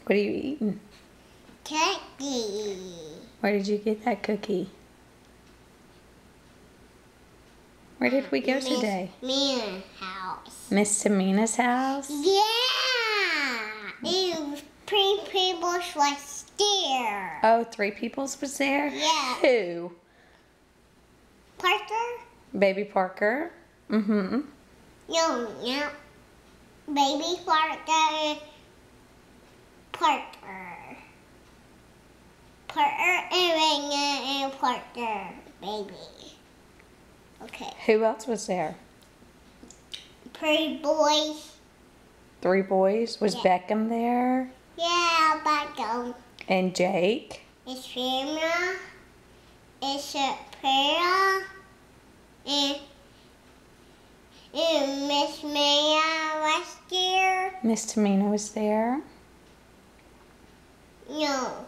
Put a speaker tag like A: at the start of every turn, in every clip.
A: What are you eating?
B: Cookie.
A: Where did you get that cookie? Where did we go today?
B: Miss Mina's house.
A: Miss Tamina's house?
B: Yeah! It was three people was there.
A: Oh, Three Peoples was there?
B: Yeah.
A: Who?
B: Parker?
A: Baby Parker? Mm-hmm.
B: No. Baby Parker. Parker. Parker and Raina and Parker. Baby. Okay.
A: Who else was there?
B: Pretty boys.
A: Three boys? Was
B: Yeah.
A: Beckham there?
B: Yeah, Beckham.
A: And Jake?
B: It's Rina. It's Pearl. And Miss Maya was there.
A: Miss Tamina was there?
B: No.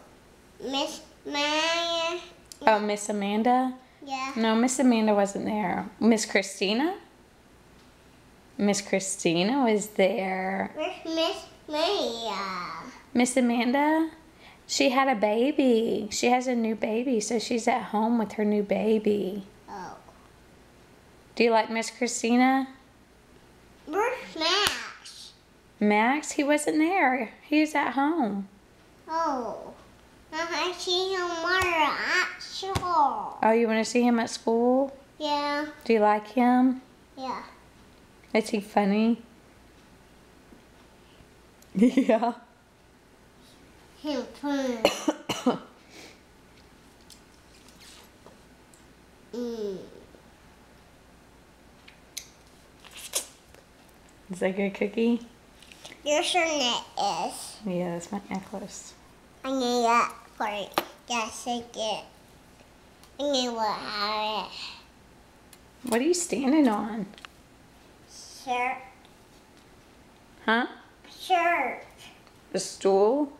B: Miss Maya.
A: Oh, Miss Amanda?
B: Yeah.
A: No, Miss Amanda wasn't there. Miss Christina? Miss Christina was there.
B: Where's Miss Maya?
A: Miss Amanda? She had a baby. She has a new baby, so she's at home with her new baby.
B: Oh.
A: Do you like Miss Christina?
B: Where's Max?
A: Max? He wasn't there. He was at home.
B: Oh. I see him more at school.
A: Oh, you want to see him at school?
B: Yeah.
A: Do you like him?
B: Yeah.
A: Is he funny? Yeah.
B: Him fun.
A: Is that a good cookie?
B: Your net is.
A: Yeah, that's my necklace.
B: I need that for it. Yes, I did. I need what have it.
A: What are you standing on?
B: Shirt.
A: Huh?
B: Shirt.
A: A stool?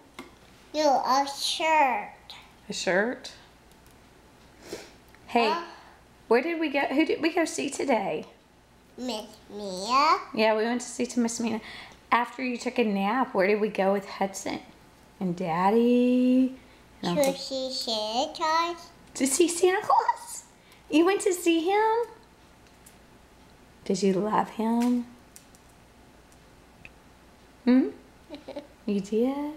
B: No, a shirt.
A: A shirt? Hey, where did we go? Who did we go see today?
B: Miss Mia.
A: Yeah, we went to see to Miss Mina. After you took a nap, where did we go with Hudson? And Daddy? And
B: To
A: Uncle...
B: see Santa Claus.
A: To see Santa Claus? You went to see him? Did you love him? Hmm? You did?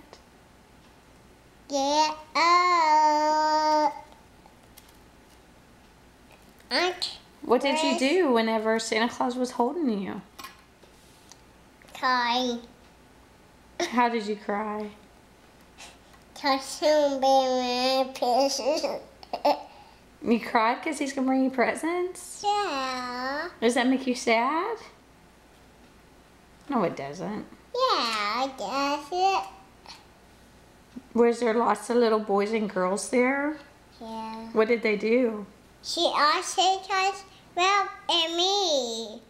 B: Yeah.
A: What did you do whenever Santa Claus was holding you?
B: Crying.
A: How did you cry?
B: Cause he'll be my pieces.
A: You cried because he's going to bring you presents?
B: Yeah.
A: Does that make you sad? No, it doesn't.
B: Yeah, that's it.
A: Was there lots of little boys and girls there?
B: Yeah.
A: What did they do?
B: She also touched Ralph and me.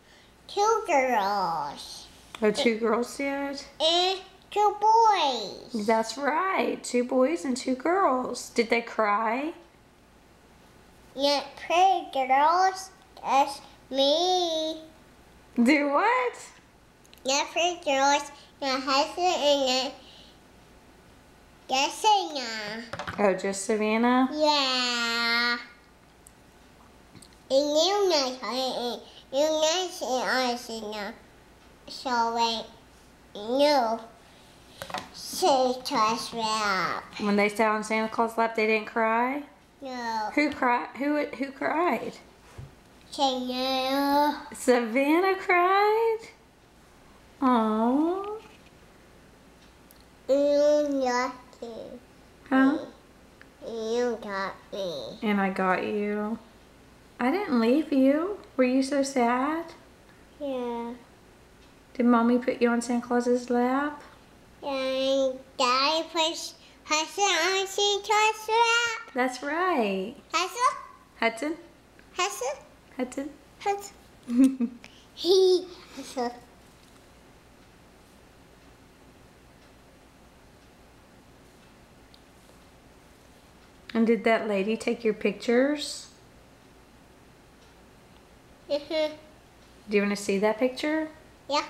B: Two girls.
A: Oh, two girls did?
B: And two boys.
A: That's right. Two boys and two girls. Did they cry?
B: Yeah, pretty girls. That's me.
A: Do what?
B: Yeah, pretty girls. Yeah, husband and Jessica.
A: Oh, just Savannah?
B: Yeah. And you know, so wait, no, she touched Ralph.
A: When they sat on Santa Claus' lap, they didn't cry?
B: No,
A: Who cried? Who cried?
B: say no.
A: Savannah cried? Aww.
B: You got me.
A: Huh?
B: You got me.
A: And I got you. I didn't leave you. Were you so sad?
B: Yeah.
A: Did Mommy put you on Santa Claus's lap?
B: And Daddy puts Hudson on she touched Ralph.
A: That's right.
B: Hudson?
A: Hudson?
B: Hudson?
A: Hudson?
B: Hudson. He. Hudson.
A: And did that lady take your pictures?
B: Mhm.
A: Do you want to see that picture?
B: Yeah.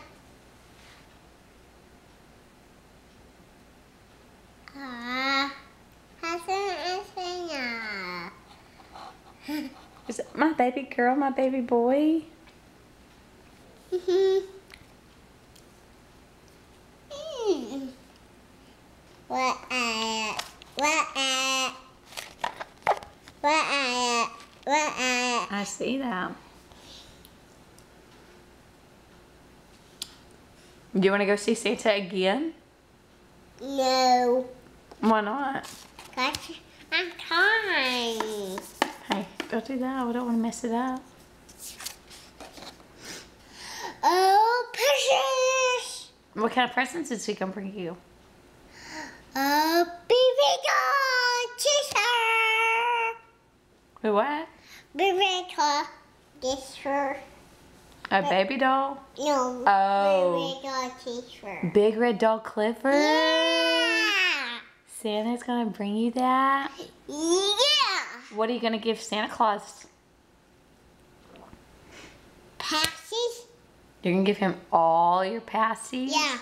A: baby girl, my baby boy?
B: Mm-hmm. What?
A: I see that. Do you want to go see Santa again?
B: No.
A: Why not?
B: Cause I'm tired.
A: Hey, don't do that. We don't want to mess it up.
B: Oh, precious.
A: What kind of presents is he gonna bring you?
B: Oh, baby doll teacher.
A: Wait, what?
B: Baby doll teacher.
A: A baby doll?
B: No.
A: Oh.
B: Baby doll teacher.
A: Big red doll Clifford?
B: Yeah.
A: Santa's gonna bring you that?
B: Yeah.
A: What are you gonna give Santa Claus?
B: Passes?
A: You're gonna give him all your passies?
B: Yeah.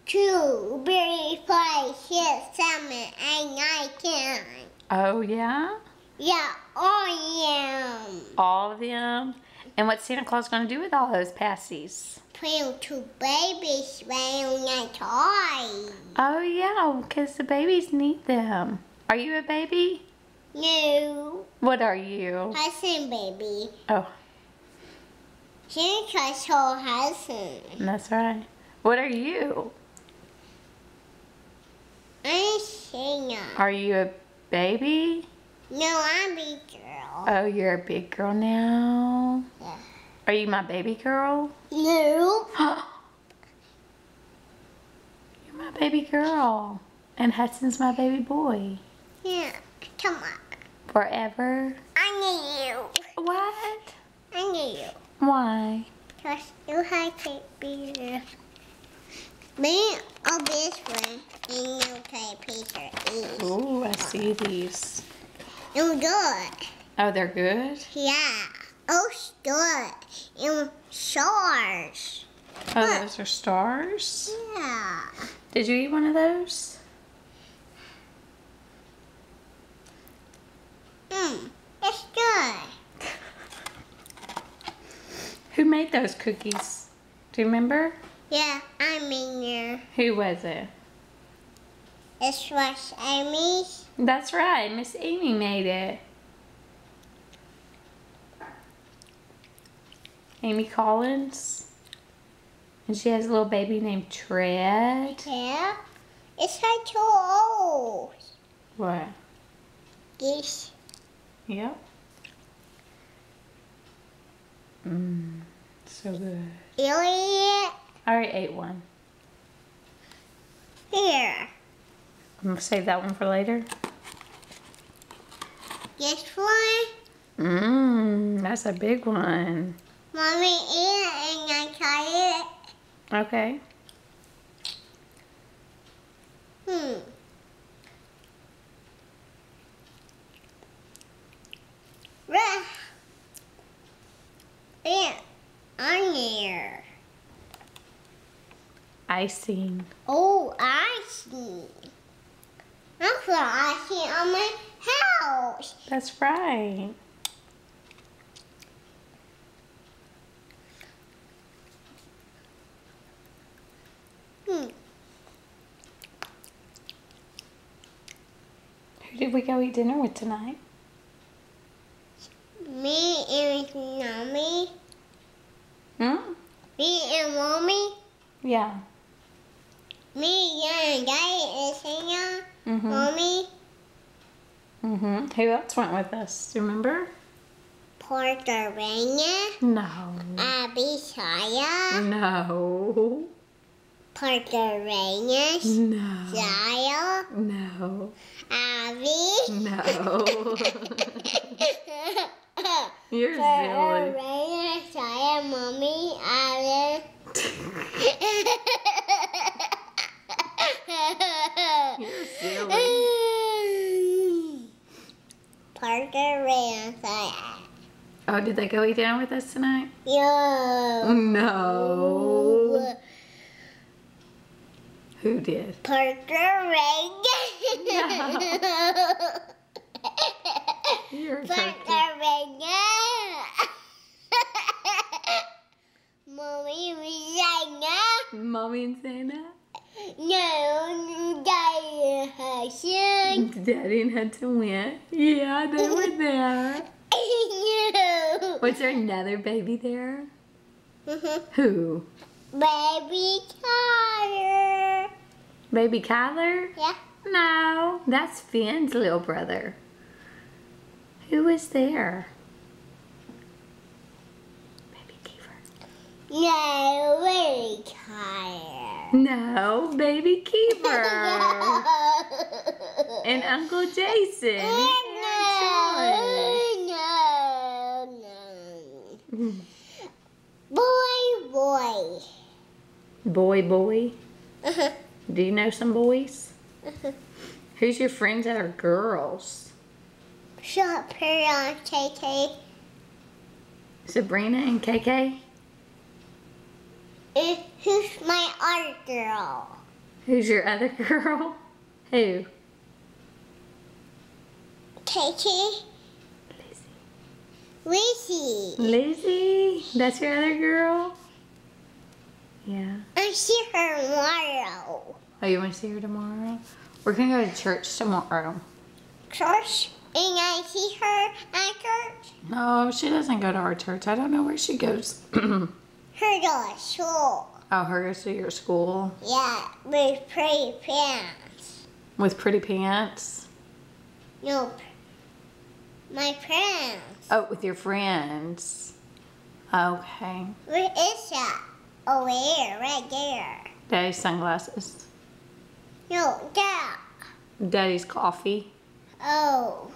B: 2, 3, 4, 6, 7, 8, 9, 10.
A: Oh, yeah?
B: Yeah, I am.
A: All of them? And what's Santa Claus gonna do with all those passies?
B: Playing 2 babies playing a toy.
A: Oh, yeah, because the babies need them. Are you a baby?
B: No.
A: What are you?
B: Husband baby.
A: Oh,
B: Santa's whole husband.
A: that's right. What are you?
B: I'm Santa.
A: Are you a baby?
B: No, I'm a girl.
A: Oh, you're a big girl now.
B: Yeah.
A: Are you my baby girl?
B: No.
A: You're my baby girl. And Hudson's my baby boy.
B: Yeah, come on.
A: Forever.
B: I need you.
A: What?
B: I need you.
A: Why?
B: Because you have to be there. Me, a best friend, and you take picture each.
A: Ooh, I see these.
B: You're good.
A: Oh, they're good?
B: Yeah. Oh, good. And stars.
A: Oh, those are stars?
B: Yeah.
A: Did you eat one of those?
B: It's good.
A: Who made those cookies? Do you remember?
B: Yeah, I'm in there.
A: Who was it?
B: It's what Amy's.
A: That's right, Miss Amy made it. Amy Collins. And she has a little baby named Tread.
B: Yeah. It's like 2 old.
A: What?
B: This.
A: Yep. So good.
B: Elliot.
A: I already ate one.
B: Here.
A: I'm gonna save that one for later.
B: This one.
A: That's a big one.
B: Mommy eat it and I try
A: Okay.
B: it. Yeah, on there.
A: Icing.
B: Oh, I see. That's what I see on my house.
A: That's right. Who did we go eat dinner with tonight?
B: Me and Mommy. Me and Mommy.
A: Yeah.
B: Me and Daddy and Santa. Mommy.
A: Who else went with us? Do you remember?
B: Puerto Rico.
A: No.
B: Abisaya.
A: No.
B: Puerto Rico.
A: No.
B: Zaya.
A: No.
B: Abby.
A: No. You're
B: Puerto
A: silly.
B: Rico. Zaya. Mommy. Abby.
A: You're silly.
B: Puerto Rico. Zaya.
A: Oh, did they go eat dinner with us tonight?
B: Yo.
A: No. Who did?
B: Puerto Rico.
A: No. You're a
B: But
A: turkey.
B: Mommy was Santa.
A: Mommy and Santa?
B: No, Daddy Hudson.
A: Daddy and Hudson went. Yeah, they were there.
B: No.
A: Was there another baby there?
B: Mhm.
A: Who?
B: Baby Tyler.
A: Baby Kyler?
B: Yeah.
A: No, that's Finn's little brother. Who was there? Baby Kiefer.
B: No, Baby Tyler.
A: No, Baby Kiefer. And Uncle Jason.
B: No. Boy.
A: Boy.
B: Uh-huh.
A: Do you know some boys? Who's your friends that are girls?
B: Shut on KK.
A: Sabrina and KK?
B: Who's my other girl?
A: Who's your other girl? Who?
B: KK. Lizzie.
A: Lizzie? That's your other girl? Yeah.
B: I see her tomorrow.
A: Oh, you want to see her tomorrow? We're going to go to church tomorrow.
B: Church? And I see her at church?
A: No, she doesn't go to our church. I don't know where she goes.
B: Her to school.
A: Oh, her goes to your school?
B: Yeah, with pretty pants.
A: With pretty pants?
B: Nope. My pants.
A: Oh, with your friends. Okay.
B: Where is that? Oh, there, right there.
A: Daddy's sunglasses.
B: No, that.
A: Daddy's coffee.
B: Oh.